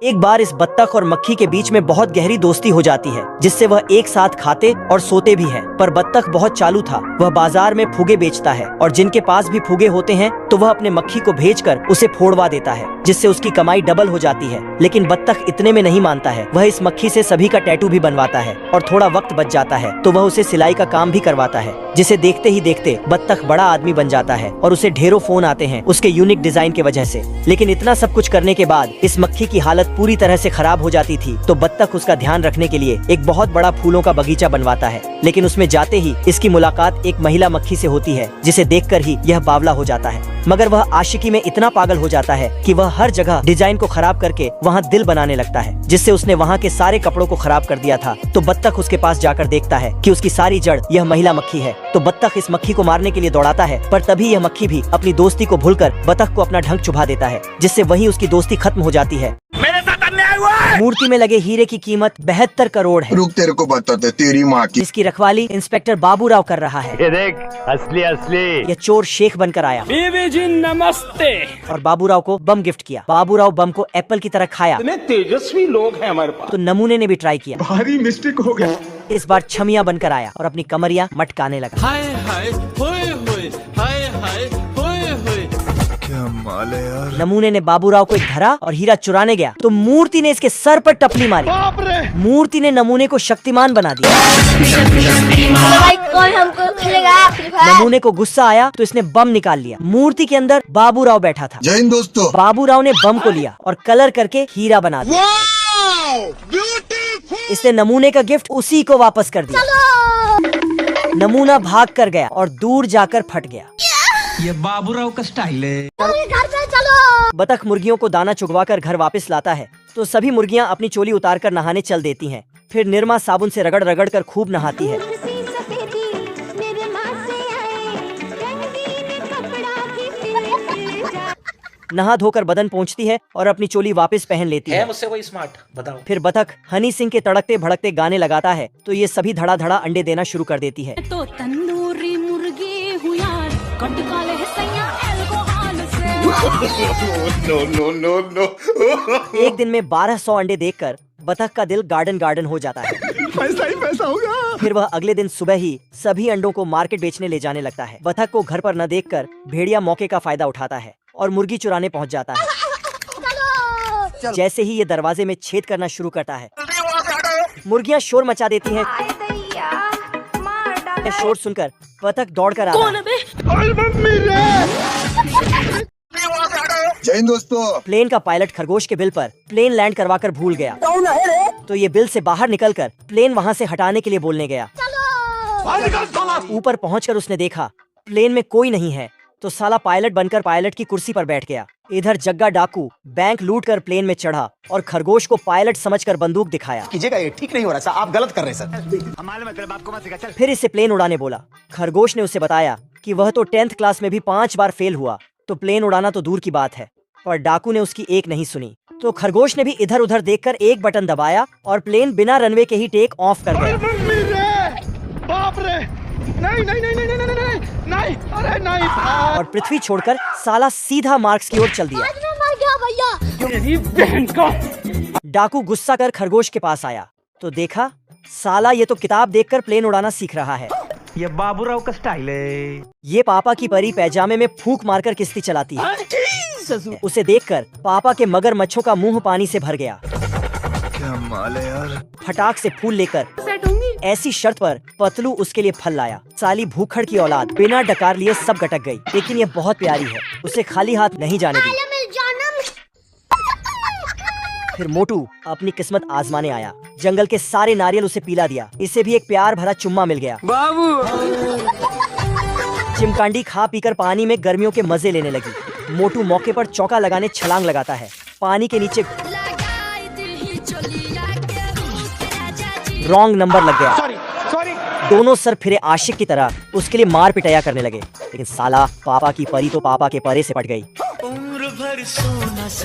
एक बार इस बत्तख और मक्खी के बीच में बहुत गहरी दोस्ती हो जाती है, जिससे वह एक साथ खाते और सोते भी हैं। पर बत्तख बहुत चालू था। वह बाजार में फुगे बेचता है और जिनके पास भी फुगे होते हैं तो वह अपने मक्खी को भेजकर उसे फोड़वा देता है, जिससे उसकी कमाई डबल हो जाती है। लेकिन बत्तख इतने में नहीं मानता है। वह इस मक्खी से सभी का टैटू भी बनवाता है और थोड़ा वक्त बच जाता है तो वह उसे सिलाई का काम भी करवाता है, जिसे देखते ही देखते बत्तख बड़ा आदमी बन जाता है और उसे ढेरों फोन आते हैं उसके यूनिक डिजाइन की वजह से। लेकिन इतना सब कुछ करने के बाद इस मक्खी की हालत पूरी तरह से खराब हो जाती थी, तो बत्तख उसका ध्यान रखने के लिए एक बहुत बड़ा फूलों का बगीचा बनवाता है। लेकिन उसमें जाते ही इसकी मुलाकात एक महिला मक्खी से होती है, जिसे देखकर ही यह बावला हो जाता है। मगर वह आशिकी में इतना पागल हो जाता है कि वह हर जगह डिजाइन को खराब करके वहाँ दिल बनाने लगता है, जिससे उसने वहाँ के सारे कपड़ों को खराब कर दिया था। तो बत्तख उसके पास जाकर देखता है कि उसकी सारी जड़ यह महिला मक्खी है। तो बत्तख इस मक्खी को मारने के लिए दौड़ाता है, पर तभी यह मक्खी भी अपनी दोस्ती को भूलकर बत्तख को अपना ढंग चुभा देता है, जिससे वहीं उसकी दोस्ती खत्म हो जाती है। मेरे साथ अन्याय हुआ है। मूर्ति में लगे हीरे की कीमत 72 करोड़ है। रुक, तेरे को बताते तेरी माँ की। इसकी रखवाली इंस्पेक्टर बाबूराव कर रहा है। ये देख, असली असली। यह चोर शेख बनकर आया। बीवी जी नमस्ते। और बाबूराव को बम गिफ्ट किया। बाबूराव बम को एप्पल की तरह खाया। इतने तेजस्वी लोग हैं हमारे पास। तो नमूने ने भी ट्राई किया। भारी मिस्टेक हो गया। इस बार छमिया बनकर आया और अपनी कमरिया मटकाने लगा। हाय हाय होए होए, हाय हाय होए होए। क्या माल है यार। नमूने ने बाबूराव को एक धरा और हीरा चुराने गया तो मूर्ति ने इसके सर पर टपली मारी। बाप रे। मूर्ति ने नमूने को शक्तिमान बना दिया। भाई कौन हमको खेलेगा फ्री फायर? नमूने को गुस्सा आया तो इसने बम निकाल लिया। मूर्ति के अंदर बाबूराव बैठा था। जय हिंद दोस्तों। बाबूराव ने बम को लिया और कलर करके हीरा बना दिया। इसने नमूने का गिफ्ट उसी को वापस कर दिया। नमूना भाग कर गया और दूर जाकर फट गया। ये बाबूराव का स्टाइल है। घर पे चलो। बतख मुर्गियों को दाना चुगवाकर घर वापस लाता है तो सभी मुर्गियां अपनी चोली उतारकर नहाने चल देती हैं। फिर निरमा साबुन से रगड़ रगड़ कर खूब नहाती है। नहा धोकर बदन पोंछती है और अपनी चोली वापस पहन लेती है। मुझसे कोई स्मार्ट बताओ। फिर बतख हनी सिंह के तड़कते भड़कते गाने लगाता है तो ये सभी धड़ा धड़ा अंडे देना शुरू कर देती है। तो तंदूरी मुर्गी हुआ कटकाले सैया अल्कोहल से। No no no. एक दिन में 1200 अंडे देखकर बतख का दिल गार्डन गार्डन हो जाता है। पैसा ही पैसा होगा। फिर वह अगले दिन सुबह ही सभी अंडों को मार्केट बेचने ले जाने लगता है। बतख को घर पर न देखकर भेड़िया मौके का फायदा उठाता है और मुर्गी चुराने पहुंच जाता है। जैसे ही ये दरवाजे में छेद करना शुरू करता है, मुर्गियां शोर मचा देती हैं। शोर सुनकर बतख दौड़कर आता है। जय हिंद दोस्तों। प्लेन का पायलट खरगोश के बिल पर प्लेन लैंड करवाकर भूल गया तो ये बिल से बाहर निकलकर प्लेन वहाँ से हटाने के लिए बोलने गया। ऊपर पहुंचकर उसने देखा प्लेन में कोई नहीं है तो साला पायलट बनकर पायलट की कुर्सी पर बैठ गया। इधर जग्गा डाकू बैंक लूटकर प्लेन में चढ़ा और खरगोश को पायलट समझकर बंदूक दिखाया। कीजिएगा, ये ठीक नहीं हो रहा सर, आप गलत कर रहे हैं सर। हमारे मतलब आपको मत सिखा। चल। फिर इसे प्लेन उड़ाने बोला। खरगोश ने उसे बताया कि वह तो 10th क्लास में भी 5 बार फेल हुआ तो प्लेन उड़ाना तो दूर की बात है। पर डाकू ने उसकी एक नहीं सुनी तो खरगोश ने भी इधर उधर देखकर एक बटन दबाया और प्लेन बिना रनवे के ही टेक ऑफ कर गया। बाप रे। नहीं नहीं नहीं नहीं नहीं नहीं नहीं, अरे नहीं। और पृथ्वी छोड़कर साला सीधा मार्क्स की ओर चल दिया। मैं मर गया भैया। तेरी बहन का। डाकू गुस्सा कर खरगोश के पास आया तो देखा साला ये तो किताब देखकर प्लेन उड़ाना सीख रहा है। ये बाबूराव का स्टाइल है। ये पापा की परी पैजामे में फूंक मारकर किस्ती चलाती है। उसे देखकर पापा के मगरमच्छों का मुंह पानी से भर गया। क्या माल है यार। फटाक से फूल लेकर ऐसी शर्त पर पतलू उसके लिए फल लाया। साली भूखड़ की औलाद बिना डकार लिए सब गटक गई, लेकिन ये बहुत प्यारी है, उसे खाली हाथ नहीं जाने दी। फिर मोटू अपनी किस्मत आजमाने आया। जंगल के सारे नारियल उसे पिला दिया। इसे भी एक प्यार भरा चुम्मा मिल गया। चिमकांडी खा पीकर पानी में गर्मियों के मजे लेने लगी। मोटू मौके पर चौका लगाने छलांग लगाता है। पानी के नीचे रॉन्ग नंबर लग गया। सॉरी। दोनों सर फिरे आशिक की तरह उसके लिए मार पिटाया करने लगे, लेकिन साला पापा की परी तो पापा के परे से पट गई।